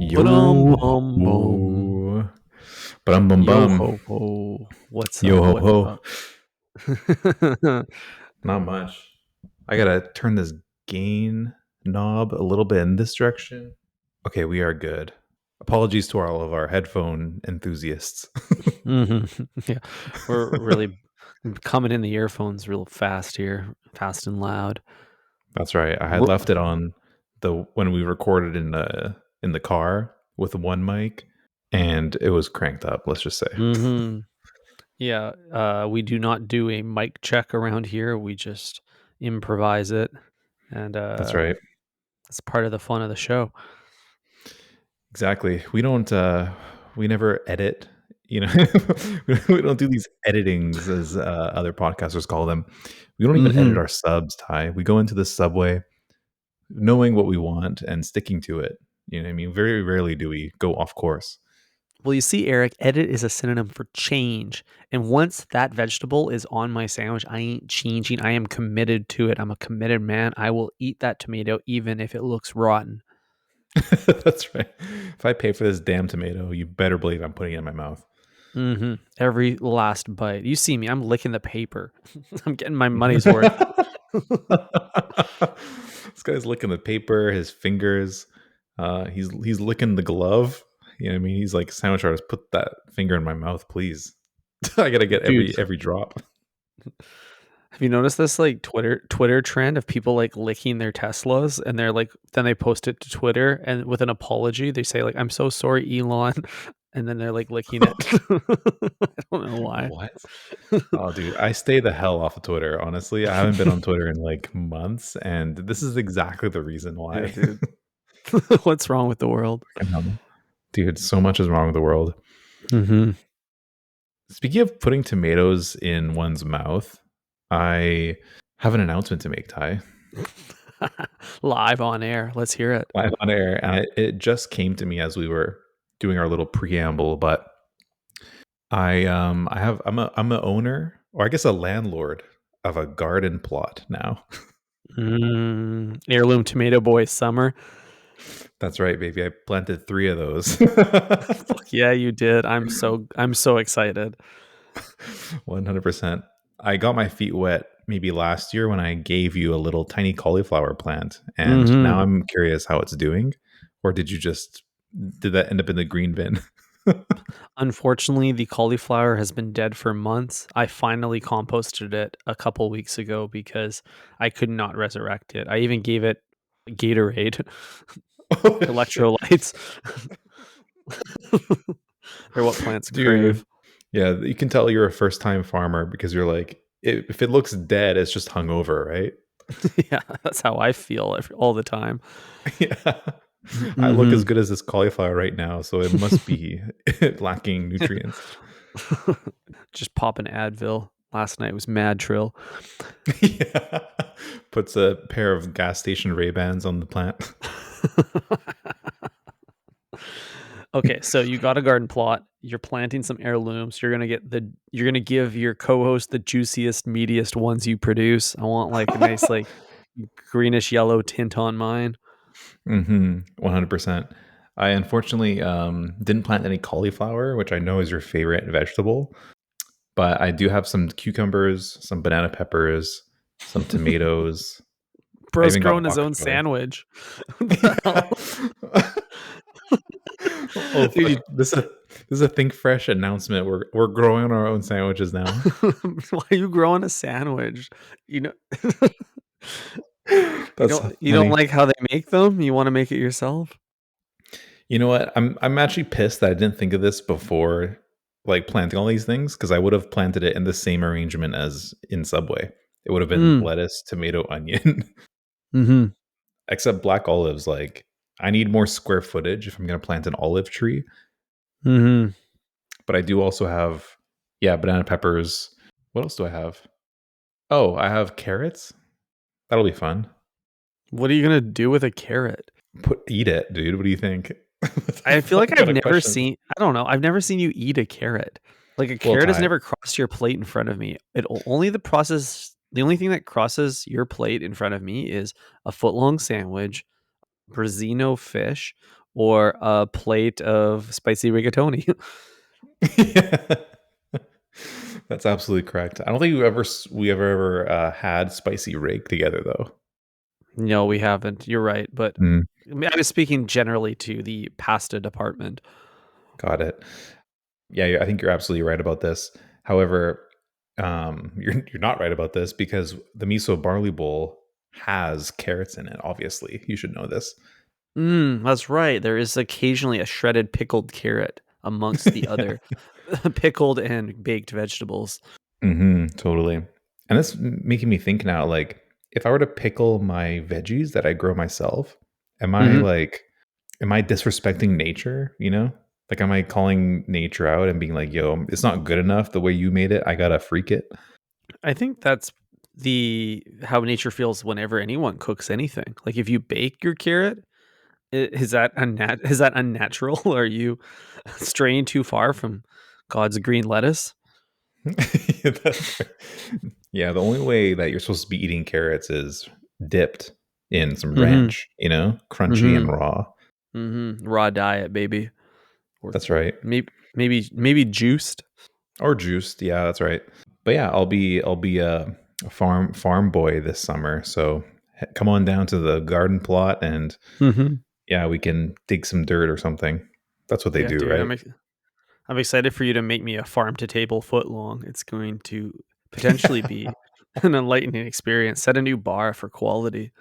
Ba-dum Yo bum bum. ho. Bum bum Yo bum. ho ho. What's Yo up? ho What's ho. up? Not much. I gotta turn this gain knob a little bit in this direction. Okay, we are good. Apologies to all of our headphone enthusiasts. Yeah, we're really coming in the earphones real fast here, fast and loud. That's right. I had Ro- left it on the when we recorded in the car with one mic, and it was cranked up. Let's just say. Mhm. Yeah, we do not do a mic check around here. We just improvise it, and That's right. it's part of the fun of the show. Exactly. We never edit, you know. We don't do these editings as other podcasters call them. We don't even edit Mhm. our subs, Ty. We go into the subway knowing what we want and sticking to it. You know what I mean? Very rarely do we go off course. Well, you see, Eric, edit is a synonym for change. And once that vegetable is on my sandwich, I ain't changing. I am committed to it. I'm a committed man. I will eat that tomato even if it looks rotten. That's right. If I pay for this damn tomato, you better believe I'm putting it in my mouth. Every last bite. You see me, I'm licking the paper. I'm getting my money's worth. This guy's licking the paper, his fingers. He's licking the glove. You know what I mean? He's like, sandwich artist, put that finger in my mouth, please. I gotta get Dude, every drop. have you noticed this like Twitter trend of people like licking their Teslas and they're like then they post it to Twitter and with an apology they say like I'm so sorry Elon and then they're like licking it. I don't know why. What? Oh, dude, I stay the hell off of Twitter. Honestly, I haven't been on Twitter in like months, and this is exactly the reason Yeah, why. dude. What's wrong with the world? I know. Dude, so much is wrong with the world. Mhm. Speaking of putting tomatoes in one's mouth, I have an announcement to make, Ty. Live on air. Let's hear it. Live on air, and it just came to me as we were doing our little preamble. But I'm a owner, or I guess a landlord of a garden plot now. Heirloom tomato boy summer. That's right, baby. I planted 3 of those. Fuck yeah, you did. I'm so excited. 100%. I got my feet wet maybe last year when I gave you a little tiny cauliflower plant, and now Mhm. I'm curious how it's doing. Or did that end up in the green bin? Unfortunately, the cauliflower has been dead for months. I finally composted it a couple weeks ago because I could not resurrect it. I even gave it Gatorade, Oh shit. electrolytes. They're what plants Dude. crave. Yeah, you can tell you're a first-time farmer because you're like, if it looks dead, it's just hungover, right? Yeah, that's how I feel all the time. Yeah. I look as Mhm. good as this cauliflower right now, so it must be lacking nutrients. Just pop an Advil. Last night was mad trill. Yeah. Puts a pair of gas station Ray-Bans on the plant. Okay, so you got a garden plot. You're planting some heirlooms. You're gonna give your co-host the juiciest, meatiest ones you produce. I want like a nice like greenish yellow tint on mine. 100%. I unfortunately didn't plant any cauliflower, which I know is your favorite vegetable, but I do have some cucumbers, some banana peppers, some tomatoes. I Bro's even got growing his bok own choy. sandwich. What the hell? Oh Dude, fuck! This is a Think Fresh announcement. We're growing our own sandwiches now. why are you growing a sandwich? You know, That's you don't funny. like how they make them. You want to make it yourself. You know what? I'm actually pissed that I didn't think of this before, like planting all these things, because I would have planted it in the same arrangement as in Subway. It would have been Mm. lettuce, tomato, onion, Hmm. except black olives. Like I need more square footage if I'm going to plant an olive tree. Hmm. But I do also have, yeah, banana peppers. What else do I have? Oh, I have carrots. That'll be fun. What are you gonna do with a carrot? Eat it, dude. What do you think? What the I feel like fuck I've kind of never question? seen I don't know, I've never seen you eat a carrot. Like, a Well, carrot has Ty, never crossed your plate in front of me. The only thing that crosses your plate in front of me is a footlong sandwich, Brazino fish, or a plate of spicy rigatoni. Yeah. That's absolutely correct. I don't think we ever had spicy rake together though. No, we haven't. You're right, but Mm, I was speaking generally to the pasta department. got it. Yeah, I think you're absolutely right about this. However, you're not right about this because the miso barley bowl has carrots in it. Obviously, you should know this. That's right. There is occasionally a shredded pickled carrot amongst the Yeah. other pickled and baked vegetables. Totally. And that's making me think now, like, if I were to pickle my veggies that I grow myself, am I Mhm. like, am I disrespecting nature? You know, like, am I calling nature out and being like, "Yo, it's not good enough the way you made it. I gotta freak it." I think that's the how nature feels whenever anyone cooks anything. Like if you bake your carrot, is that unnatural? Are you straying too far from God's green lettuce? Yeah, that's right. Yeah, the only way that you're supposed to be eating carrots is dipped in some Mhm. ranch. You know, crunchy and Mhm. raw. Raw diet, baby. Or That's right. maybe juiced. Or juiced. Yeah, that's right. But yeah, I'll be a farm boy this summer. So come on down to the garden plot, and Mhm. yeah, we can dig some dirt or something. That's what they Yeah, do, dude, right? I'm excited for you to make me a farm to table footlong. It's going to potentially be an enlightening experience. Set a new bar for quality.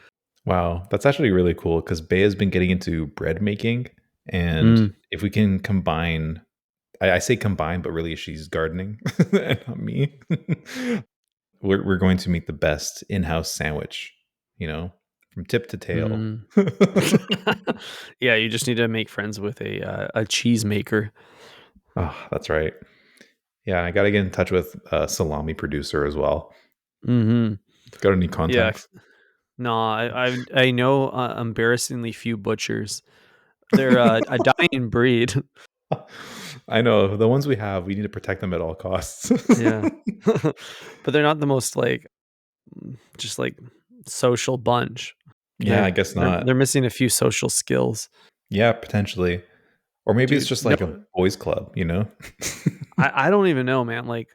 Wow, that's actually really cool because Bay has been getting into bread making, and Mm. if we can combine, I say combine, but really she's gardening and not me. We're going to make the best in-house sandwich, you know, from tip to tail. Mm. Yeah, you just need to make friends with a cheese maker. Oh, that's right. Yeah, I got to get in touch with a salami producer as well. Mhm. Got any Yeah. contacts? No, I know, embarrassingly few butchers. They're a dying breed. I know the ones we have. We need to protect them at all costs. Yeah. But they're not the most, like, just, like, social bunch. Yeah, I They're guess they're not. they're missing a few social skills. Yeah, potentially. Or maybe it's Dude, just no, like a boys' club, you know? I don't even know, man, like,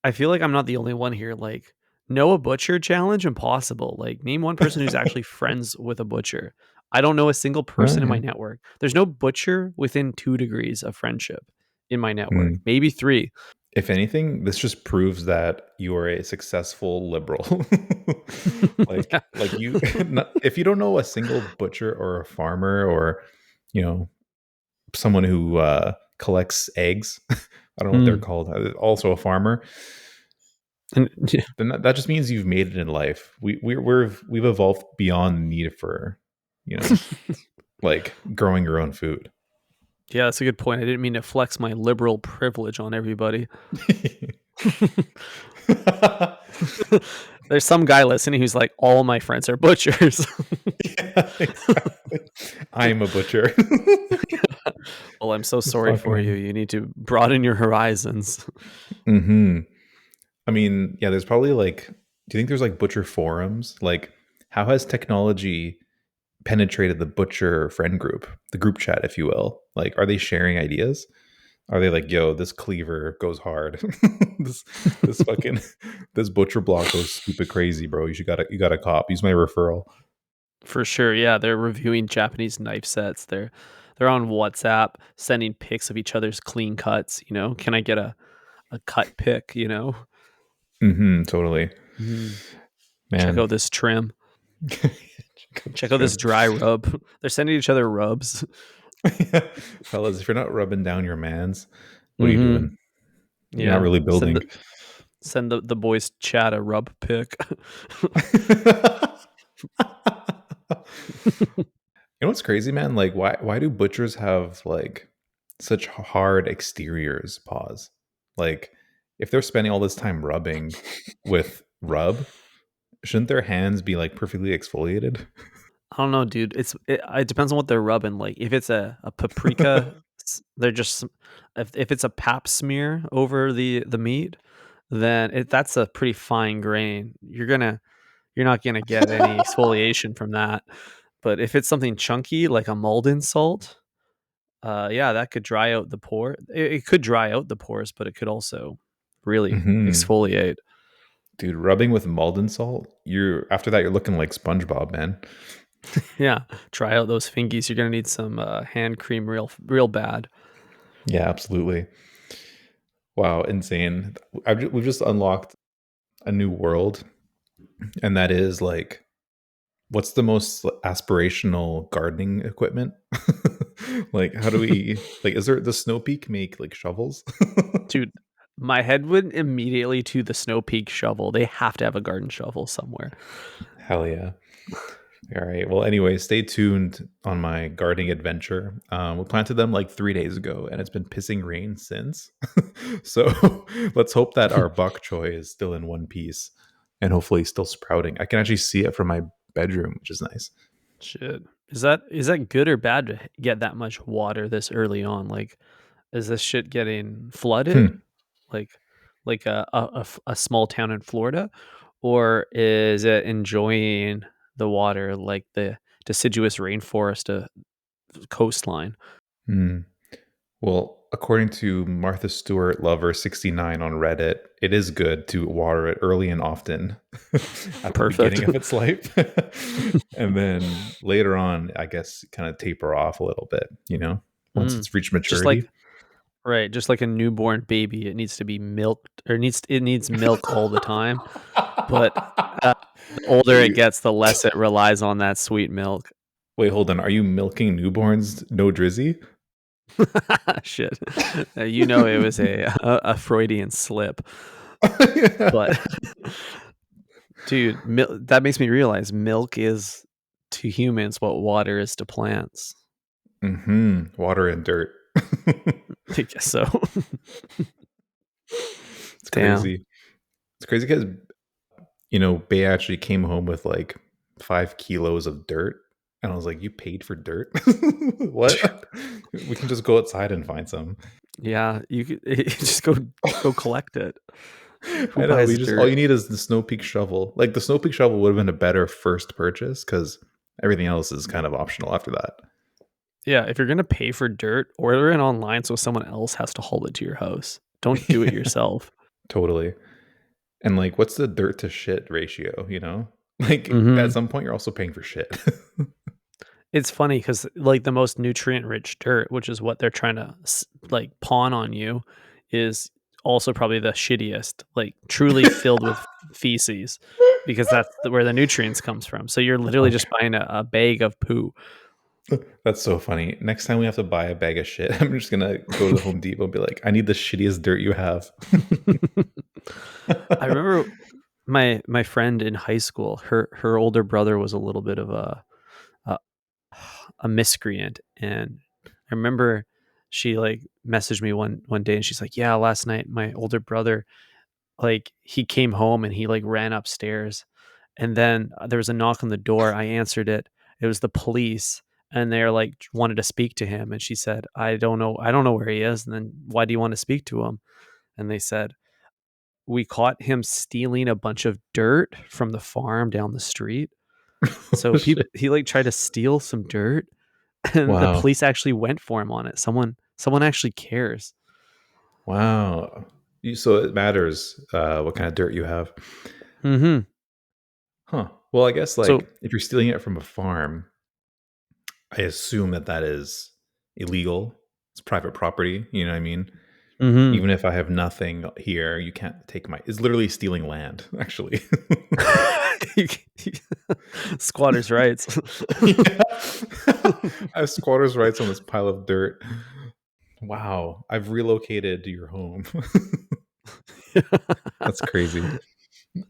I feel like I'm not the only one here, like, know a butcher challenge? Impossible, like, name one person who's actually friends with a butcher. I don't know a single person in my Alright. network. There's no butcher within 2 degrees of friendship in my network, Mm. maybe 3. If anything, this just proves that you are a successful liberal. Yeah. Like you if you don't know a single butcher or a farmer or, you know, someone who, collects eggs, I don't know what they're Mm, called, also a farmer, and then that just means you've made it in life. We've evolved beyond the need for, you know, like, growing your own food. yeah, that's a good point. I didn't mean to flex my liberal privilege on everybody. There's some guy listening who's like, "All my friends are butchers." Yeah, exactly. I'm a butcher. Well, I'm so Just sorry fucking for you. You need to broaden your horizons. Mhm. I mean, yeah, there's probably, like, do you think there's, like, butcher forums? Like, how has technology penetrated the butcher friend group, the group chat, if you will? Like, are they sharing ideas? Are they like, "Yo, this cleaver goes hard. This this fucking this butcher block goes stupid crazy, bro. You got a cop. Use my referral." For sure, yeah, they're reviewing Japanese knife sets. They're on WhatsApp sending pics of each other's clean cuts, you know? "Can I get a cut pic?" You know? Mhm, totally. Mhm. "Check Man. out this trim. Check out this Check out this trim. dry rub." They're sending each other rubs. Fellas, if you're not rubbing down your mans, what are you doing? Mhm. You're not Yeah. really Send building. the boys chat a rub pic. You know what's crazy, man? Like, why do butchers have like such hard exteriors? Pause. Like, if they're spending all this time rubbing with rub, shouldn't their hands be like perfectly exfoliated? I don't know, dude. It depends on what they're rubbing. Like if it's a paprika, they're just if it's a pap smear over the meat, then that's a pretty fine grain. You're not gonna get any exfoliation from that. But if it's something chunky like a Malden salt, Yeah, that could dry out the pore. It could dry out the pores, but it could also really Hmm. exfoliate. Dude, rubbing with Malden salt, you're after that you're looking like SpongeBob, man. Yeah, dry out those fingies. You're gonna need some hand cream real bad. Yeah, absolutely. Wow, insane. We've just unlocked a new world, and that is like, what's the most aspirational gardening equipment? Like, how do we like? Is there the Snow Peak make like shovels? Dude, my head went immediately to the Snow Peak shovel. They have to have a garden shovel somewhere. Hell yeah! All right. Well, anyway, stay tuned on my gardening adventure. We planted them like 3 days ago, and it's been pissing rain since. So let's hope that our bok choy is still in one piece and hopefully still sprouting. I can actually see it from my bedroom, which is nice. Shit. Is that good or bad to get that much water this early on? Like, is this shit getting flooded? Hmm. Like a small town in Florida? Or is it enjoying the water like the deciduous rainforest coastline? Hmm. Well, according to Martha Stewart Lover 69 on Reddit, it is good to water it early and often at the Perfect. beginning of its life. And then later on, I guess, kind of taper off a little bit, once Mm. it's reached Just like maturity. right, just like a newborn baby, it needs to be milked or it needs milk all the time, but, uh, the older it wait, gets, the less it relies on that sweet milk. wait, hold on. Are you milking newborns no drizzy? Shit. It was a Freudian slip, but dude, that makes me realize milk is to humans what water is to plants. Water and dirt. I guess so. It's Damn. crazy. It's crazy because Bay actually came home with like 5 kilos of dirt. And I was like, you paid for dirt? What? We can just go outside and find some. Yeah, you could just go collect it. Who I know. buys We just, all dirt? you need is the Snow Peak shovel. Like, the Snow Peak shovel would have been a better first purchase because everything else is kind of optional after that. Yeah, if you're gonna pay for dirt, order it online so someone else has to haul it to your house. Don't do it yourself. Totally. And like, what's the dirt to shit ratio? Like, at Mhm. some point, you're also paying for shit. It's funny because like, the most nutrient-rich dirt, which is what they're trying to like, pawn on you, is also probably the shittiest, like, truly filled with feces because that's where the nutrients comes from. So you're literally just Okay. buying a bag of poo. That's so funny. Next time we have to buy a bag of shit, I'm just gonna go to the Home Depot and be like, I need the shittiest dirt you have. I remember my friend in high school, her older brother was a little bit of a a miscreant, and I remember she like messaged me one day and she's like, "Yeah, last night my older brother like he came home and he like ran upstairs and then there was a knock on the door. I answered it. It was the police and they're like wanted to speak to him and she said, I don't know where he is." And then, "Why do you want to speak to him?" And they said, "We caught him stealing a bunch of dirt from the farm down the street." So Oh, shit. he like tried to steal some dirt and the Wow. police actually went for him on it. Someone actually cares. Wow. So it matters what kind of dirt you have. Mhm. Huh. Well, I guess So like if you're stealing it from a farm, I assume that is illegal. It's private property. You know what I mean? mhm. Even if I have nothing here, you can't take my. It's literally stealing land, actually. Squatters' rights. Yeah. I have squatters' rights on this pile of dirt. Wow. I've relocated to your home. That's crazy.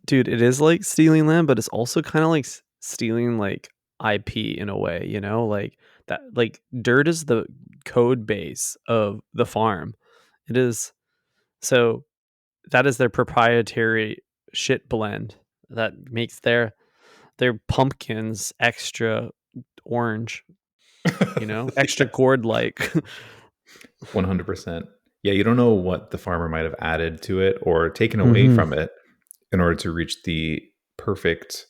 Dude, it is like stealing land, but it's also kinda like stealing, like, IP in a way, like, that like, dirt is the code base of the farm. It is so that is their proprietary shit blend that makes their pumpkins extra orange, extra Yeah. gourd-like. 100%. Yeah, you don't know what the farmer might have added to it or taken away Mhm. from it in order to reach the perfect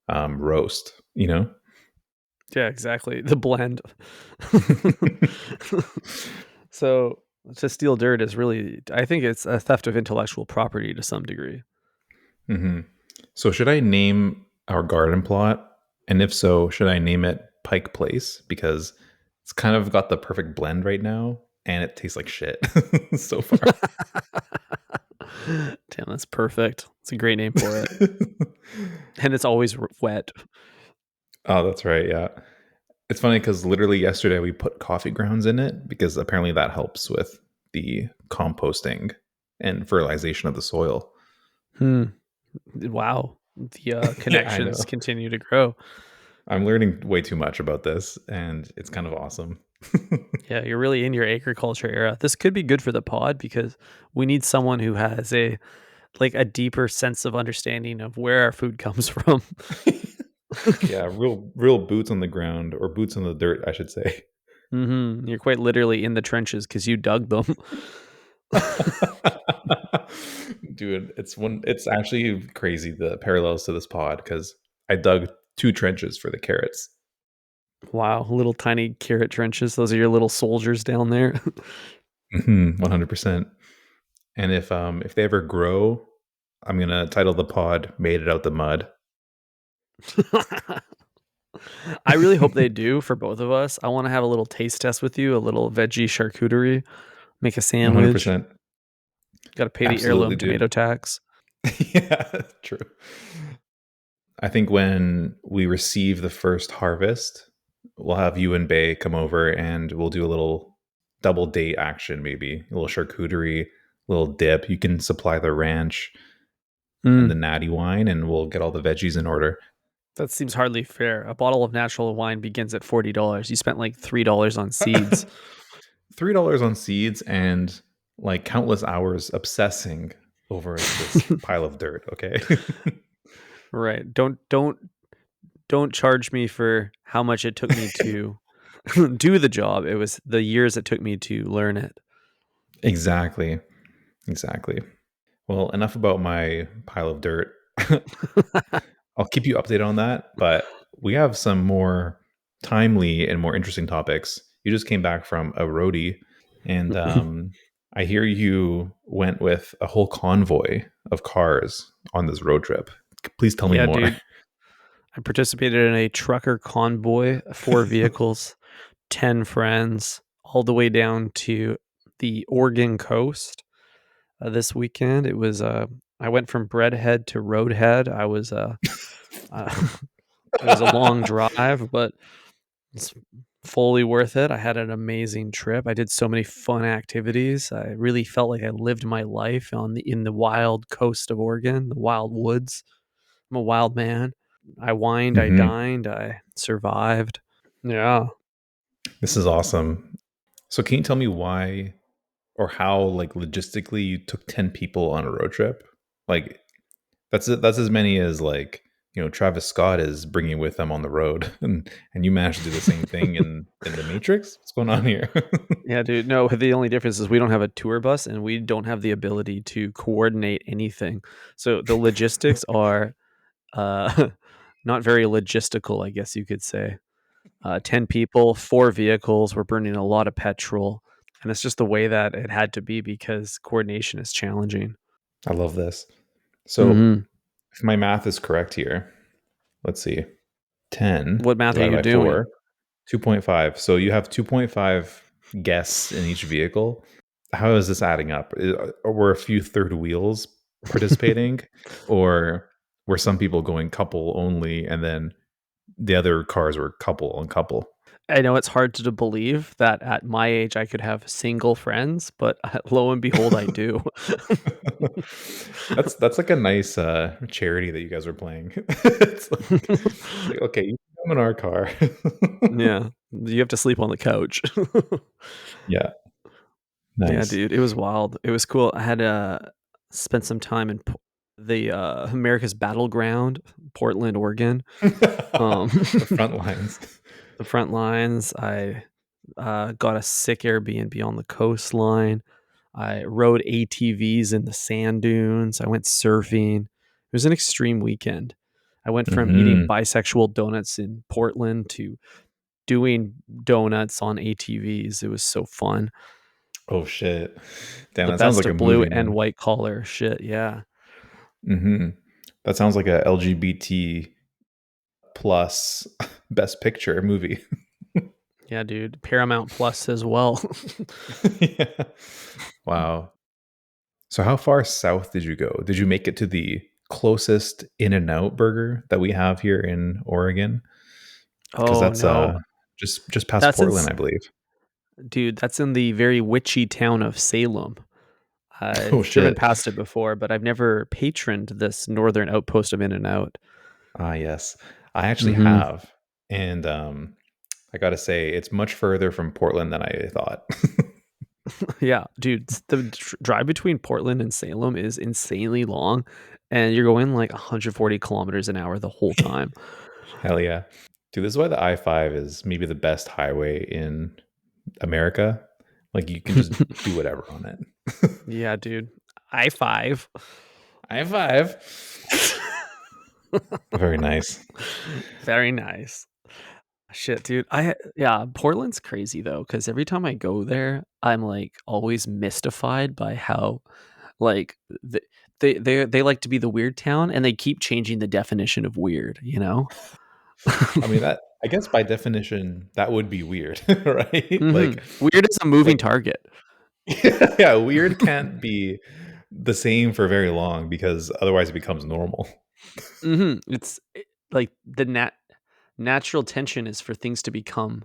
roast, you know? Yeah, exactly. The blend. So to steal dirt is really, I think it's a theft of intellectual property to some degree. Hmm. So, should I name our garden plot? And if so, should I name it Pike Place? Because it's kind of got the perfect blend right now, and it tastes like shit so far. Damn, that's perfect. It's a great name for it. And it's always wet. Oh, that's right. Yeah. It's funny because literally yesterday we put coffee grounds in it because apparently that helps with the composting and fertilization of the soil. Hmm. Wow. The Yeah, I connections know. continue to grow. I'm learning way too much about this, and it's kind of awesome. Yeah, you're really in your agriculture era. This could be good for the pod because we need someone who has a deeper sense of understanding of where our food comes from. Yeah, real boots on the ground or boots on the dirt, I should say. You're quite literally in the trenches because you dug them. Dude, it's actually crazy the parallels to this pod because I dug two trenches for the carrots. Wow, little tiny carrot trenches. Those are your little soldiers down there. 100%. And if they ever grow, I'm gonna title the pod "Made It Out the Mud." I really hope they do for both of us. I want to have a little taste test with you, a little veggie charcuterie, make a sandwich. 100%. Got to pay the Absolutely, heirloom dude. tomato tax. Yeah, true. I think when we receive the first harvest, we'll have you and Bay come over and we'll do a little double date action, maybe a little charcuterie, little dip. You can supply the ranch and the Mm, natty wine, and we'll get all the veggies in order. that seems hardly fair. A bottle of natural wine begins at $40. You spent like $3 on seeds. $3 on seeds and like countless hours obsessing over this pile of dirt. Okay. Right. Don't charge me for how much it took me to do the job. It was the years it took me to learn it. Exactly. Exactly. Well, enough about my pile of dirt. I'll keep you updated on that, but we have some more timely and more interesting topics. You just came back from a roadie, and I hear you went with a whole convoy of cars on this road trip. Please tell me Yeah, more. dude. I participated in a trucker convoy, 4 vehicles, 10 friends, all the way down to the Oregon coast. This weekend, I went from Breadhead to Roadhead. Uh, it was a long drive, but it's fully worth it. I had an amazing trip. I did so many fun activities. I really felt like I lived my life in the wild coast of Oregon, the wild woods. I'm a wild man. I whined, I Hmm. dined, I survived. Yeah. This is awesome. So, can you tell me why or how, like, logistically, you took 10 people on a road trip? Like, that's as many as like Travis Scott is bringing with them on the road, and you managed to do the same thing in the Matrix. What's going on here? Yeah, dude. No, the only difference is we don't have a tour bus and we don't have the ability to coordinate anything. So the logistics are uh not very logistical, I guess you could say. 10 people, 4 vehicles, we're burning a lot of petrol. And it's just the way that it had to be because coordination is challenging. I love this. So, Hmm. if my math is correct here, let's see, 10 What math are divided you by doing? 4, 2.5. So you have 2.5 guests in each vehicle. How is this adding up? Were a few third wheels participating, or were some people going couple only, and then the other cars were couple on couple? I know it's hard to believe that at my age I could have single friends, but lo and behold, I do. That's like a nice charity that you guys are playing. It's like, okay, you can come in our car. Yeah, you have to sleep on the couch. Yeah, Yeah, nice. dude, it was wild. It was cool. I had spent some time in the America's Battleground, Portland, Oregon. Um, The front lines. the front lines. I got a sick Airbnb on the coastline. I rode ATVs in the sand dunes. I went surfing. It was an extreme weekend. I went from eating Hmm. bisexual donuts in Portland to doing donuts on ATVs. It was so fun. Oh shit! Damn, The that sounds best like a of blue movie, and man. white collar shit. Yeah. Hmm. That sounds like a LGBT plus best picture movie. Yeah, dude. Paramount Plus as well. Yeah. Wow. So how far south did you go? Did you make it to the closest In-N-Out burger that we have here in Oregon? Because Oh that's no. just past That's in Portland, I believe. dude, that's in the very witchy town of Salem. Oh I've driven shit. past it before, but I've never patroned this northern outpost of In-N-Out. Ah, yes. I actually Mhm. have. And I got to say it's much further from Portland than I thought. Yeah, dude, the drive between Portland and Salem is insanely long, and you're going like 140 kilometers an hour the whole time. Hell yeah. Dude, this is why the I-5 is maybe the best highway in America. Like you can just do whatever on it. Yeah, dude. I-5. I-5. Very nice. Very nice. Shit, dude. Yeah, Portland's crazy though, because every time I go there, I'm like always mystified by how like they like to be the weird town, and they keep changing the definition of weird. You know? I mean that I guess by definition that would be weird, right? Weird is a moving Like target. yeah, weird can't be the same for very long because otherwise it becomes normal. Like the natural tension is for things to become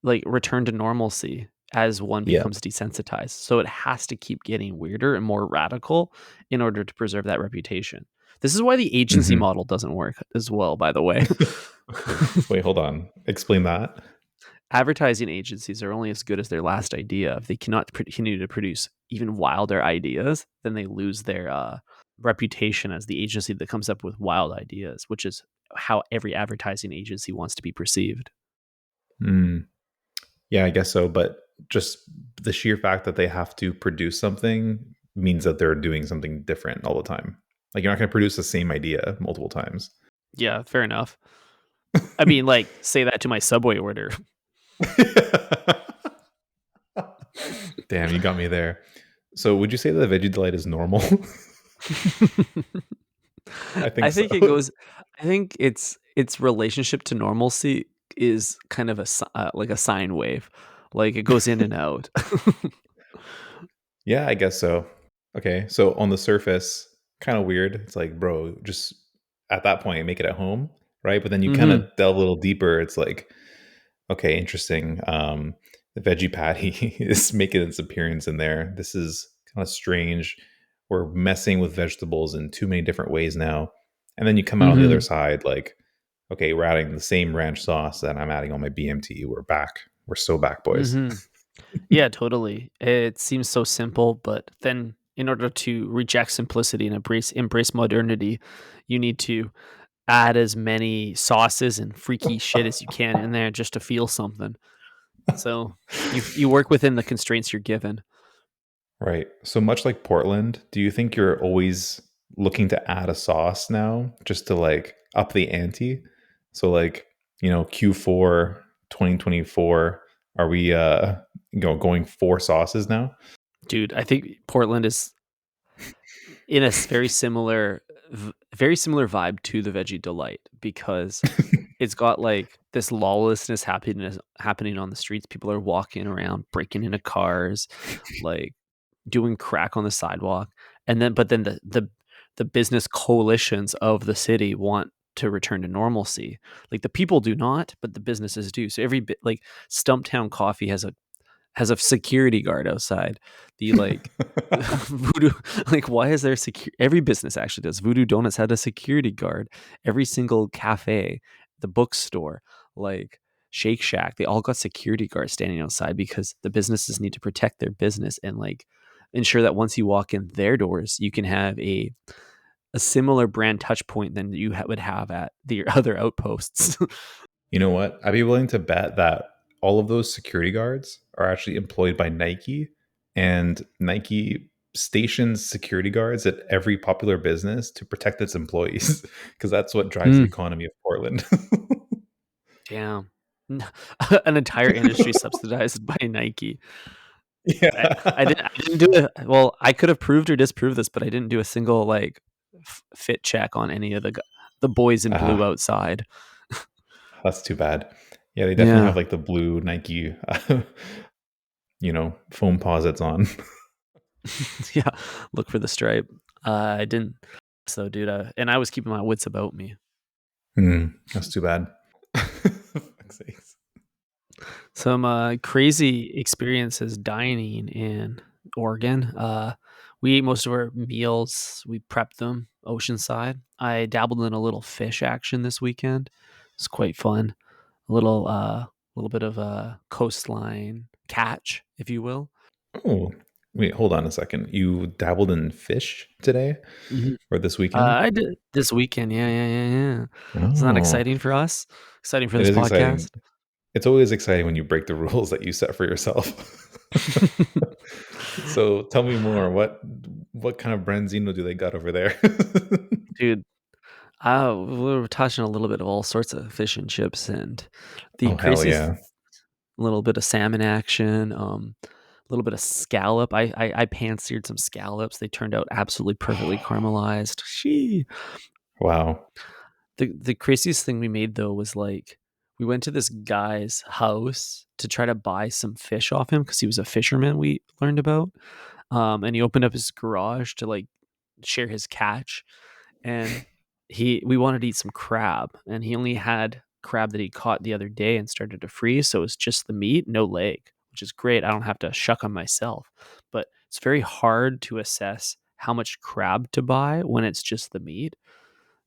like return to normalcy as one Yeah. becomes desensitized. So it has to keep getting weirder and more radical in order to preserve that reputation. This is why the agency Mhm. model doesn't work as well, by the way. Wait, hold on. Explain that. Advertising agencies are only as good as their last idea. If they cannot continue to produce even wilder ideas, then they lose their reputation as the agency that comes up with wild ideas, which is how every advertising agency wants to be perceived. Mm. Yeah, I guess so. But just the sheer fact that they have to produce something means that they're doing something different all the time. Like you're not going to produce the same idea multiple times. Yeah, fair enough. I mean, like, say that to my Subway order. Damn, you got me there. So would you say that the veggie delight is normal? I I think so. think it goes I think its relationship to normalcy is kind of like a sine wave. Like, it goes in and out. Yeah, I guess so. Okay, so on the surface, kind of weird. It's like, bro, just at that point, make it at home, right? But then you kind of Mhm. delve a little deeper. It's like, okay, interesting. The veggie patty is making its appearance in there. This is kind of strange. We're messing with vegetables in too many different ways now. And then you come out on the other Mhm. side, like, okay, we're adding the same ranch sauce that I'm adding on my BMT. We're back. We're so back, boys. Mhm. Yeah, totally. It seems so simple, but then in order to reject simplicity and embrace modernity, you need to add as many sauces and freaky shit as you can in there just to feel something. So, you work within the constraints you're given. Right. So much like Portland, do you think you're always looking to add a sauce now just to like up the ante? So like, Q4 2024, are we going four sauces now? Dude, I think Portland is in a very similar vibe to the Veggie Delight because it's got like this lawlessness happening on the streets. People are walking around, breaking into cars, like doing crack on the sidewalk, and then the business coalitions of the city want to return to normalcy. Like the people do not, but the businesses do. So every bit like Stumptown Coffee has a security guard outside. The like Voodoo, like why is there secure? Every business actually does. Voodoo Donuts had a security guard. Every single cafe, the bookstore, like Shake Shack, they all got security guards standing outside because the businesses need to protect their business and like ensure that once you walk in their doors, you can have a similar brand touch point than you would have at the other outposts. You know what? I'd be willing to bet that all of those security guards are actually employed by Nike, and Nike stations security guards at every popular business to protect its employees because that's what drives the Mm, economy of Portland. damn. An entire industry subsidized by Nike. I Yeah. didn't do it. Well, I could have proved or disproved this, but I didn't do a single like fit check on any of the boys in blue Ah, outside. that's too bad. Yeah, they definitely have Yeah. like the blue Nike, foam posits on. Yeah. Look for the stripe. I didn't. So, dude, and I was keeping my wits about me. That's too bad. Fuck's sakes. Some crazy experiences dining in Oregon. We ate most of our meals. We prepped them oceanside. I dabbled in a little fish action this weekend. It's quite fun. A little bit of a coastline catch, if you will. Oh, wait, hold on a second. You dabbled in fish today Mhm. or this weekend? I did this weekend. Yeah, yeah, yeah, yeah. Isn't that Oh, exciting for us? Exciting for it this is exciting. podcast. It's always exciting when you break the rules that you set for yourself. So tell me more. What kind of branzino do they got over there? Dude, we were touching a little bit of all sorts of fish and chips, and the Oh hell craziest yeah. little bit of salmon action, a little bit of scallop. I pan-seared some scallops. They turned out absolutely perfectly caramelized. She Wow. the craziest thing we made though was like we went to this guy's house to try to buy some fish off him because he was a fisherman we learned about. And he opened up his garage to like share his catch, and we wanted to eat some crab, and he only had crab that he caught the other day and started to freeze, so it's just the meat, no leg, which is great. I don't have to shuck on myself, but it's very hard to assess how much crab to buy when it's just the meat.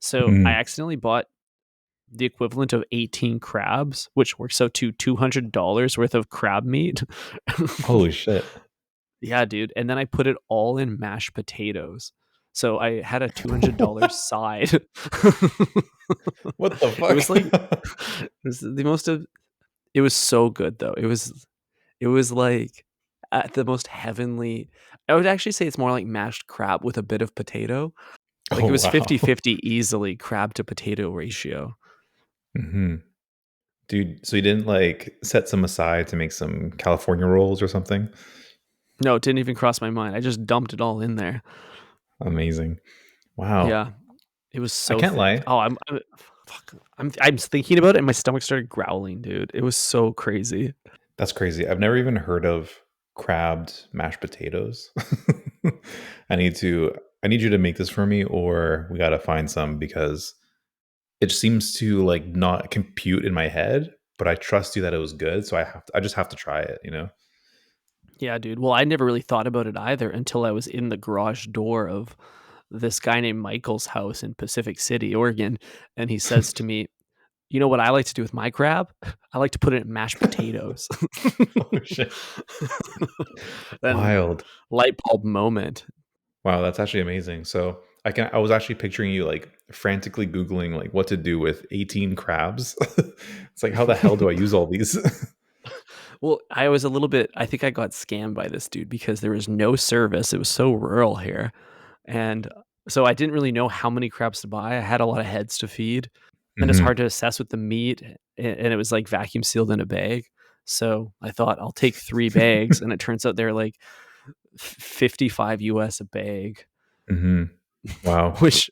So I Mm, accidentally bought the equivalent of 18 crabs, which works out to $200 worth of crab meat. holy shit. Yeah, dude. And then I put it all in mashed potatoes. So I had a $200 side. What the It was like fuck? it was the most of it was so good though. It was like at the most heavenly. I would actually say it's more like mashed crab with a bit of potato. Like Oh it was wow. 50-50 easily crab to potato ratio. Hmm. Dude, so you didn't like set some aside to make some California rolls or something? No, it didn't even cross my mind. I just dumped it all in there. Amazing. Wow. Yeah. It was I so can't thick. lie. Oh, fuck. I'm thinking about it and my stomach started growling, dude. It was so crazy. That's crazy. I've never even heard of crabbed mashed potatoes. I need to I need you to make this for me or we got to find some because it seems to like not compute in my head, but I trust you that it was good, so I just have to try it? Yeah, dude. Well, I never really thought about it either until I was in the garage door of this guy named Michael's house in Pacific City, Oregon, and he says to me, "You know what I like to do with my crab? I like to put it in mashed potatoes." Oh shit. Then Wild. light bulb moment. Wow, that's actually amazing. So I was actually picturing you like frantically Googling like what to do with 18 crabs. It's like, how the hell do I use all these? Well, I was a little bit I think I got scammed by this dude because there was no service. It was so rural here. And so I didn't really know how many crabs to buy. I had a lot of heads to feed, and it's hard Hmm. to assess with the meat, and it was like vacuum sealed in a bag. So I thought I'll take 3 bags, and it turns out they're like 55 US a bag, Hmm. Wow. which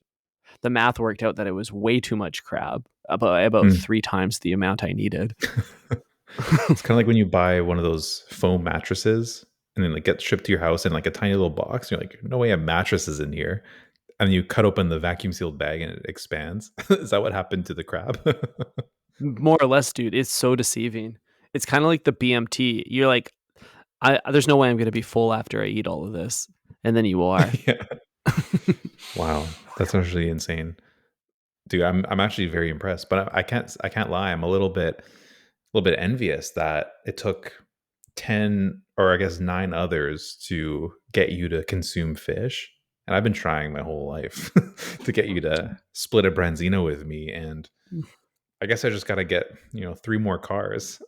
the math worked out that it was way too much crab, about Mm. 3 times the amount I needed. It's kind of like when you buy one of those foam mattresses and then like get shipped to your house in like a tiny little box. You're like, no way a mattress is in here. And you cut open the vacuum sealed bag and it expands. Is that what happened to the crab? More or less, dude, it's so deceiving. It's kinda like the BMT. You're like, there's no way I'm gonna be full after I eat all of this, and then you are. Yeah. Wow, that's actually insane, dude. I'm actually very impressed, but I can't lie. I'm a little bit envious that it took 10 or I guess 9 others to get you to consume fish. And I've been trying my whole life to get you to split a branzino with me. And I guess I just got to get 3 more cars.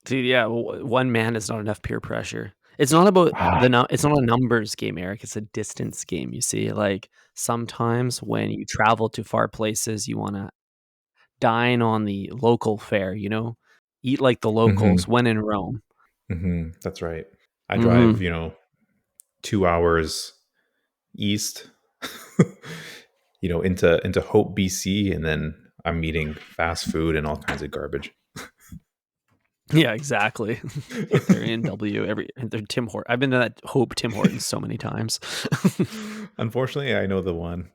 Dude, yeah, one man is not enough peer pressure. It's not about Ah, the it's not a numbers game, Eric, it's a distance game, you see? Like, sometimes when you travel to far places, you wanna dine on the local fare, you know? Eat like the locals mhm, when in Rome. that's right. I drive, Mhm. 2 hours east, into Hope, BC, and then I'm eating fast food and all kinds of garbage. Yeah, exactly. They're A&W they're Tim Hort I've been to that Hope Tim Hortons so many times. Unfortunately, I know the one.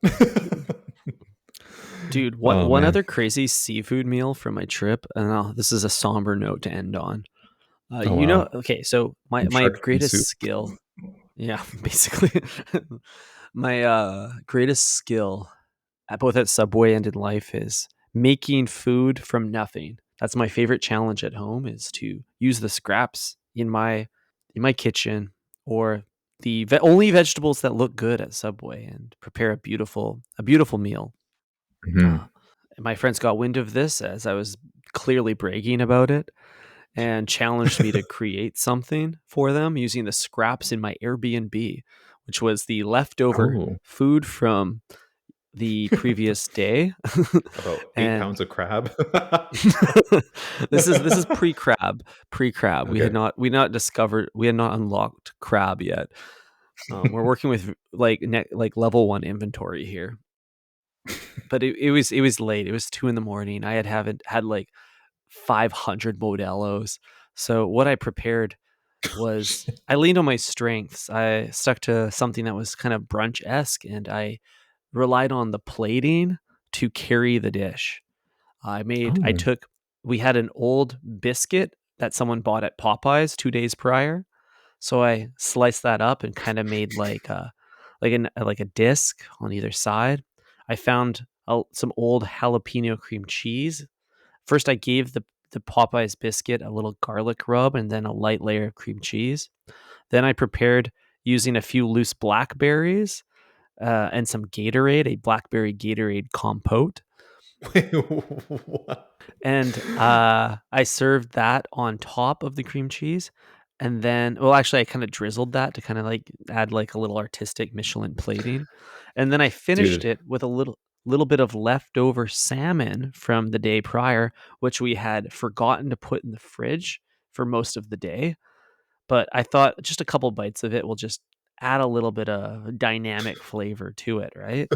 Dude, what Oh, one man. other crazy seafood meal from my trip, and this is a somber note to end on. Oh, wow. Okay, so my Some my shark fin greatest soup. skill, yeah, basically, my greatest skill at both at Subway and in life is making food from nothing. That's my favorite challenge at home is to use the scraps in my kitchen or the only vegetables that look good at Subway and prepare a beautiful meal. Uh, Mhm. my friends got wind of this as I was clearly bragging about it and challenged me to create something for them using the scraps in my Airbnb, which was the leftover Oh. food from the previous day. About 8 And pounds of crab. this is pre-crab. Okay. We had not unlocked crab yet. We're working with like level 1 inventory here. But it was late. It was 2 in the morning. I haven't had like 500 Modelo's. So what I prepared was I leaned on my strengths. I stuck to something that was kind of brunch-esque, and I relied on the plating to carry the dish. I Oh. took we had an old biscuit that someone bought at Popeyes 2 days prior. So I sliced that up and kind of made like a disc on either side. I found some old jalapeno cream cheese. First, I gave the Popeyes biscuit a little garlic rub and then a light layer of cream cheese. Then I prepared using a few loose blackberries and some Gatorade, a blackberry Gatorade compote. Wait, what? And I served that on top of the cream cheese. And then, well, actually, I kind of drizzled that to kind of like add like a little artistic Michelin plating. And then I finished Dude. it with a little bit of leftover salmon from the day prior, which we had forgotten to put in the fridge for most of the day. But I thought just a couple bites of it will just add a little bit of dynamic flavor to it, right?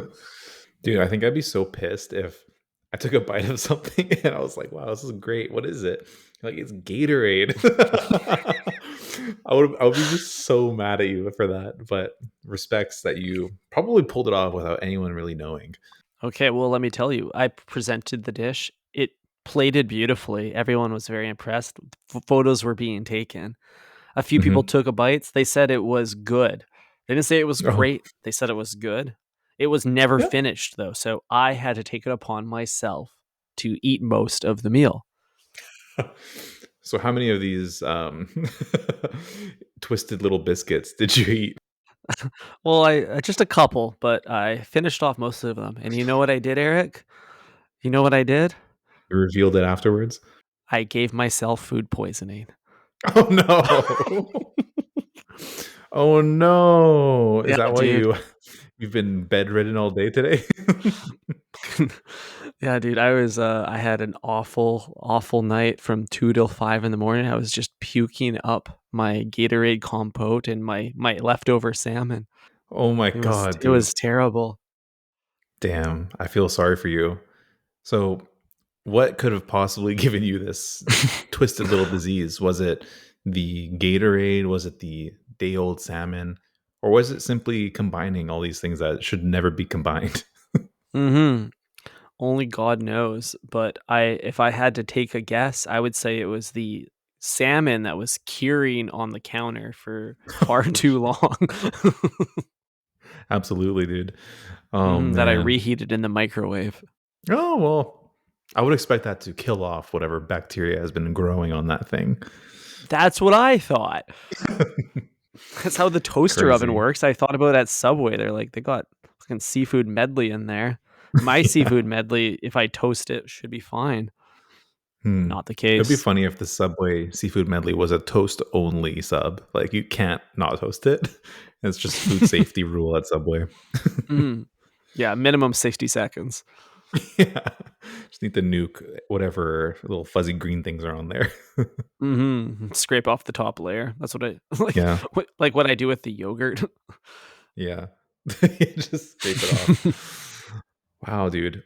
Dude, I think I'd be so pissed if I took a bite of something and I was like, "Wow, this is great. What is it?" Like, "It's Gatorade." I would be just so mad at you for that, but respects that you probably pulled it off without anyone really knowing. Okay, well, let me tell you, I presented the dish. It plated beautifully. Everyone was very impressed. Photos were being taken. A few people Mhm. took a bite. They said it was good. They didn't say it was Oh. great. They said it was good. It was never Yeah. finished though, so I had to take it upon myself to eat most of the meal. So how many of these, twisted little biscuits did you eat? Well, I just a couple, but I finished off most of them. And you know what I did, Eric? You know what I did? You revealed it afterwards? I gave myself food poisoning. Oh, no. Oh, no. Is Yeah, that why dude. you've been bedridden all day today? Yeah, dude, I had an awful night from 2 till 5 in the morning. I was just puking up my Gatorade compote and my leftover salmon. Oh my god, It dude. was terrible. Damn, I feel sorry for you. So, what could have possibly given you this twisted little disease? Was it the Gatorade? Was it the day old salmon? Or was it simply combining all these things that should never be combined? Mhm. Only God knows, but I if I had to take a guess, I would say it was the salmon that was curing on the counter for far too long. Absolutely, dude. Oh Mhm, that I man. reheated in the microwave. Oh well. I would expect that to kill off whatever bacteria has been growing on that thing. That's what I thought. That's how the toaster oven Crazy. works. I thought about it at Subway. They're like, they got fucking seafood medley in there. My Yeah. seafood medley, if I toast it, should be fine. Hmm. Not the It'd be case. funny if the Subway seafood medley was a toast only sub. Like you can't not toast it. It's just food safety rule at Subway. Mhm. Yeah, minimum 60 seconds. Yeah. Just need to nuke whatever little fuzzy green things are on there. Scrape off the top layer. That's what I like. Yeah. What I do with the yogurt. Yeah. Just scrape it off. Wow, dude.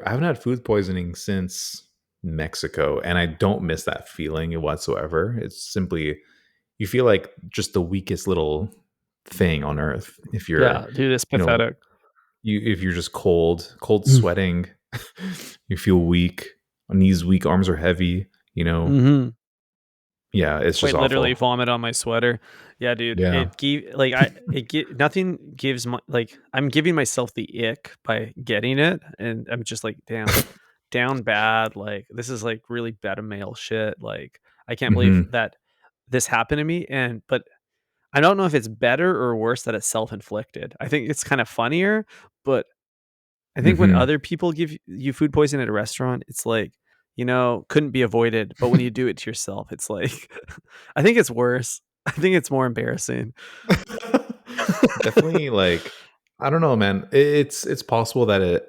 I haven't had food poisoning since Mexico, and I don't miss that feeling whatsoever. It's simply you feel like just the weakest little thing on earth if you're, Yeah, dude, it's you know, pathetic. if you're just cold Mm. sweating, you feel weak, knees weak, arms are heavy, you know. Mhm. Yeah, it's just Quite literally awful. vomit on my sweater. Yeah, dude, Yeah. it gave like nothing gives my like I'm giving myself the ick by getting it, and I'm just like, damn, down bad. Like this is like really beta male shit. Like I can't believe Hmm. that this happened to me. And but I don't know if it's better or worse that it's self inflicted. I think it's kind of funnier, but I think when Hmm. other people give you food poisoning at a restaurant, it's like, couldn't be avoided. But when you do it to yourself, it's like, I think it's worse. I think it's more embarrassing. Definitely, like I don't know, man. It's possible that it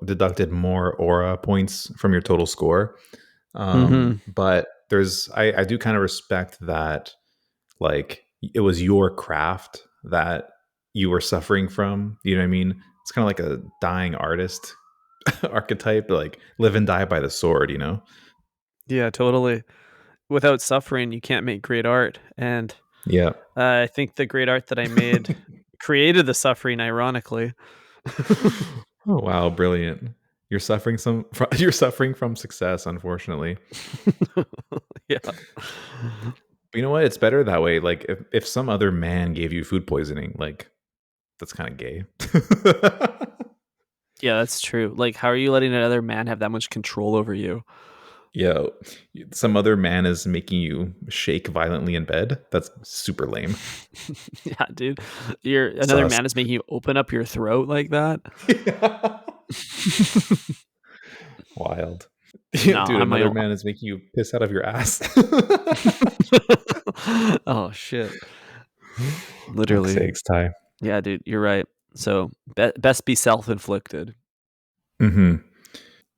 deducted more aura points from your total score. Hmm. But I do kind of respect that, like it was your craft that you were suffering from. You know what I mean? It's kind of like a dying artist archetype, like live and die by the sword. Yeah, totally. Without suffering, you can't make great art. And Yeah. I think the great art that I made created the suffering, ironically. Oh wow, brilliant. You're suffering from success, unfortunately. Yeah. But you know what? It's better that way. Like if some other man gave you food poisoning, like that's kind of gay. Yeah, that's true. Like, how are you letting another man have that much control over you? Yeah, some other man is making you shake violently in bed. That's super lame. Yeah, dude. Another Sus. man is making you open up your throat like that. Wild. No, Dude, I'm my another own. man is making you piss out of your ass. Oh shit. Fuck's Literally. sakes, Ty. Yeah, dude, you're right. So best be self-inflicted. Hmm.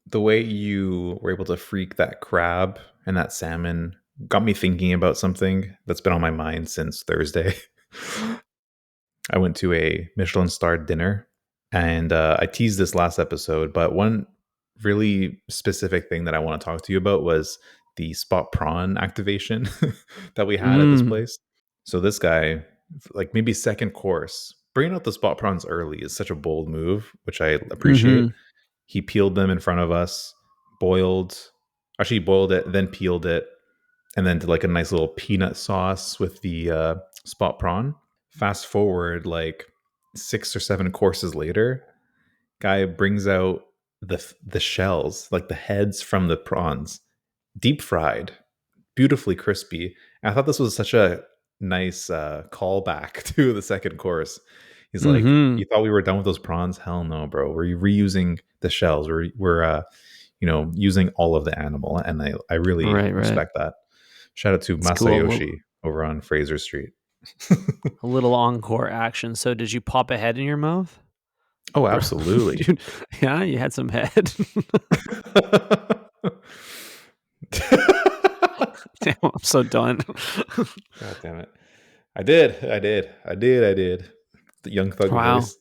The way you were able to freak that crab and that salmon got me thinking about something that's been on my mind since Thursday. I went to a Michelin starred dinner, and I teased this last episode, but one really specific thing that I want to talk to you about was the spot prawn activation that we had at this Mm. place. So this guy, like maybe second course, bringing out the spot prawns early is such a bold move, which I appreciate. Mhm. He peeled them in front of us, boiled, actually boiled it, then peeled it, and then did like a nice little peanut sauce with the spot prawn. Fast forward like 6 or 7 courses later, guy brings out the shells, like the heads from the prawns, deep fried, beautifully crispy. And I thought this was such a nice callback to the second course. He's like, Mhm. "You thought we were done with those prawns? Hell no, bro. We're reusing the shells. We're using all of the animal." And I really Right, right. respect that. Shout out to It's cool. Masayoshi over on Fraser Street. A little encore action. So did you pop a head in your mouth? Oh, Or absolutely. dude, yeah, you had some head. Damn, I'm so done. God damn it. I did. The young thug Wow. voice.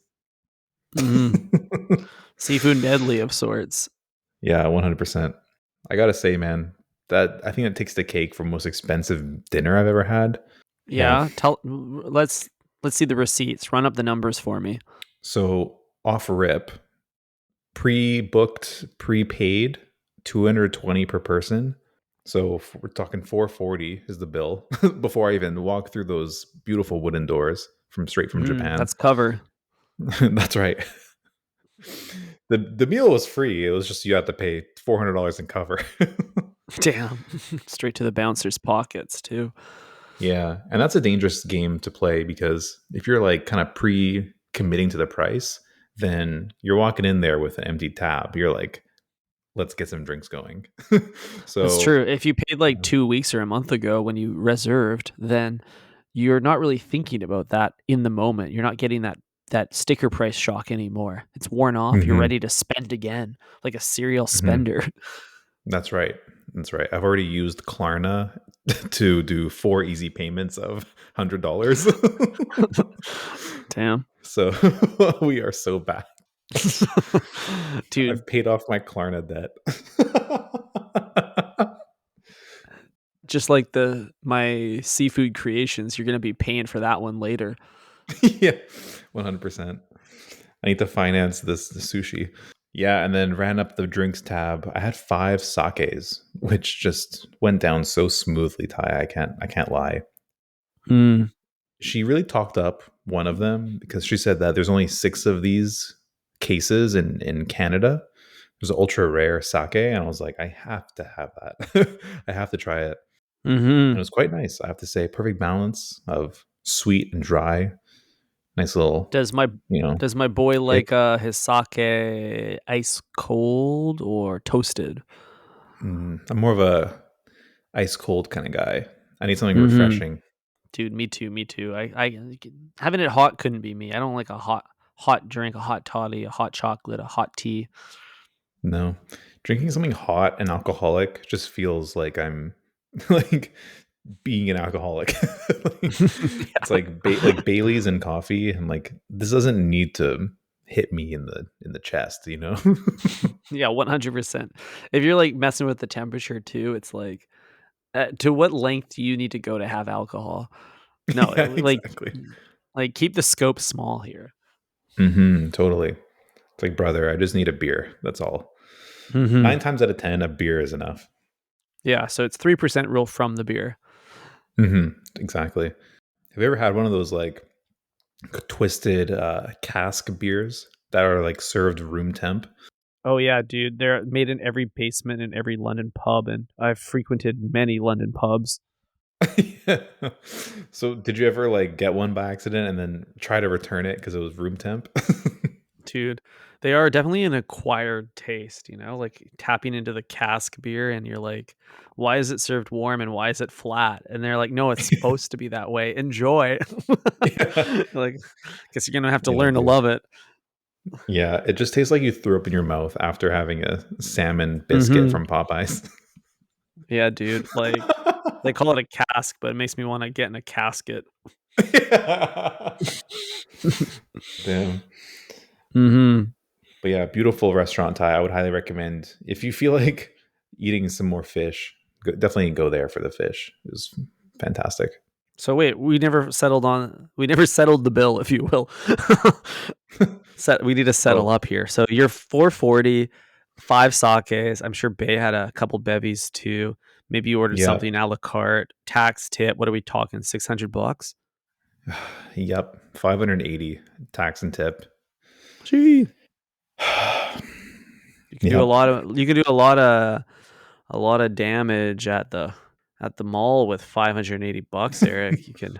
Mhm. Seafood medley of sorts. Yeah, 100%. I gotta say, man, that I think that takes the cake for most expensive dinner I've ever had. Yeah. Yeah, let's see the receipts. Run up the numbers for me. So off rip, pre-booked, prepaid, 220 per person. So we're talking 440 is the bill before I even walk through those beautiful wooden doors from straight from Japan. That's cover. That's right. The meal was free. It was just you had to pay $400 in cover. Damn. Straight to the bouncer's pockets, too. Yeah, and that's a dangerous game to play because if you're like kind of pre-committing to the price, then you're walking in there with an empty tab. You're like, let's get some drinks going. That's So true. If you paid like 2 weeks or a month ago when you reserved, then you're not really thinking about that in the moment. You're not getting that sticker price shock anymore. It's worn off. You're mhm, ready to spend again, like a serial mhm. spender. That's right. That's right. I've already used Klarna to do 4 easy payments of $100. Damn. So we are so bad. Dude, I've paid off my Klarna debt. just like the my seafood creations, you're gonna be paying for that one later. Yeah, 100%. I need to finance the sushi. Yeah, and then ran up the drinks tab. I had 5 sakes, which just went down so smoothly, Ty. I can't lie. Mm. She really talked up one of them because she said that there's only 6 of these cases in Canada. There's an ultra rare sake, and I was like, I have to have that. I have to try it. And it Mhm. was quite nice. I have to say, perfect balance of sweet and dry. Nice little, Does my you know, does my boy kick. like his sake ice cold or toasted? I'm more of a ice cold kind of guy. I need something Mhm. refreshing. Dude, me too, me too. I having it hot couldn't be me. I don't like a hot drink, a hot toddy, a hot chocolate, a hot tea. No, drinking something hot and alcoholic just feels like I'm like being an alcoholic. Like, it's Yeah. like Bailey's and coffee, and like this doesn't need to hit me in the chest, you know? Yeah, 100%. If you're, like, messing with the temperature too, it's like, to what length do you need to go to have alcohol? No, Yeah, like exactly. keep the scope small here. Totally. It's like, brother, I just need a beer. That's all. Mhm. 9 times out of 10, a beer is enough. Yeah, so it's 3% rule from the beer. Exactly. Have you ever had one of those like twisted cask beers that are like served room temp? Oh, yeah, dude, they're made in every basement in every London pub, and I've frequented many London pubs. Yeah. So, did you ever like get one by accident and then try to return it because it was room temp? Dude, they are definitely an acquired taste, like tapping into the cask beer and you're like, "Why is it served warm and why is it flat?" And they're like, "No, it's supposed to be that way. Enjoy." Yeah. Like, guess you're gonna have to Yeah, learn to dude. love it. Yeah, it just tastes like you threw up in your mouth after having a salmon biscuit Mhm. from Popeyes. Yeah, dude, like, they call it a cask, but it makes me wanna get in a casket. Yeah. Damn. Mhm. But yeah, beautiful restaurant, Thai. I would highly recommend if you feel like eating some more fish. Definitely go there for the fish. It was fantastic. So wait, we never settled the bill, if you will. We need to settle Oh up here. So you're 440, 5 sakes. I'm sure Bay had a couple bevies too. Maybe you ordered yeah, something a la carte, tax tip. What are we talking? $600? yep. 580 tax and tip. Gee, Yep. you can do a lot of damage at the mall with $580, Eric. You can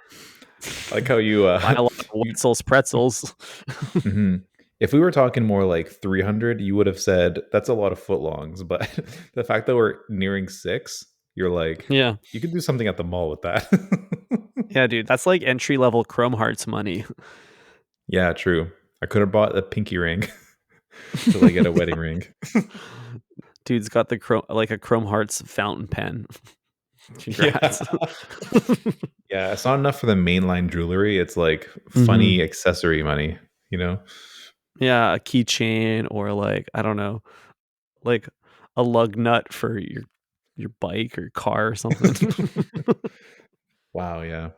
I like how you buy a lot of you Wetzel's pretzels. mhm. If we were talking more like 300, you would have said that's a lot of footlongs, but the fact that we're nearing 6, you're like Yeah. you could do something at the mall with that. Yeah, dude, that's like entry level Chrome Hearts money. Yeah, true. I could have bought a pinky ring to like get a wedding ring. Dude's got the like a Chrome Hearts fountain pen. Congrats. Yeah. Yeah, it's not enough for the mainline jewelry. It's like Mhm. funny accessory money, you know? Yeah, a keychain or like, I don't know, like a lug nut for your bike or car or something. Wow, yeah.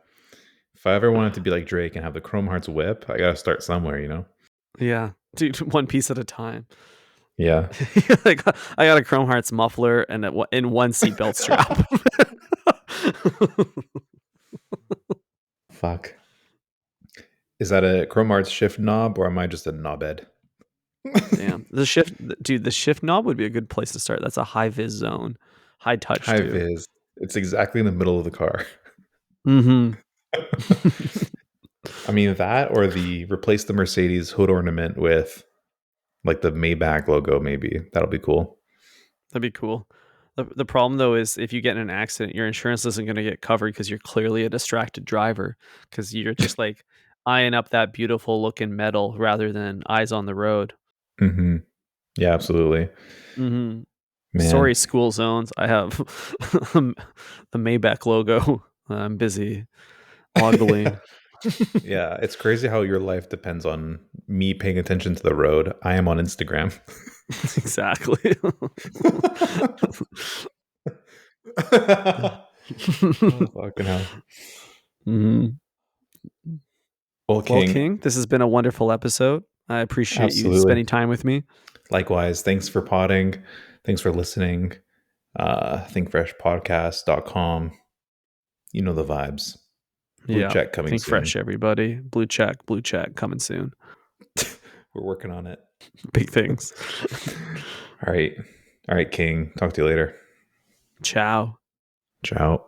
If I ever wanted to be like Drake and have the Chrome Hearts whip, I gotta start somewhere, you know? Yeah, dude, one piece at a time. Yeah. Like, I got a Chrome Hearts muffler and in one seatbelt strap. Fuck. Is that a Chrome Hearts shift knob or am I just a knobhead? Damn. The shift knob would be a good place to start. That's a high vis zone. High touch High too. vis. It's exactly in the middle of the car. Mhm. I mean, that or the replace the Mercedes hood ornament with like the Maybach logo, maybe. That'll be cool. That'd be cool. The problem though is if you get in an accident, your insurance isn't going to get covered because you're clearly a distracted driver because you're just like eyeing up that beautiful looking metal rather than eyes on the road. Hmm. Yeah, absolutely. Hmm. Man. Sorry, school zones. I have the Maybach logo. I'm busy ogling. Yeah, it's crazy how your life depends on me paying attention to the road. I am on Instagram. Exactly. Oh, fucking hell. Mhm. Well, Well, King, King, this has been a wonderful episode. I appreciate you absolutely. spending time with me. Likewise, thanks for potting. Thanks for listening. Thinkfreshpodcast.com. You know the vibes. Blue Yeah. check coming Think soon. fresh, everybody. Blue check coming soon. We're working on it. Big things. All right. All right, King. Talk to you later. Ciao. Ciao.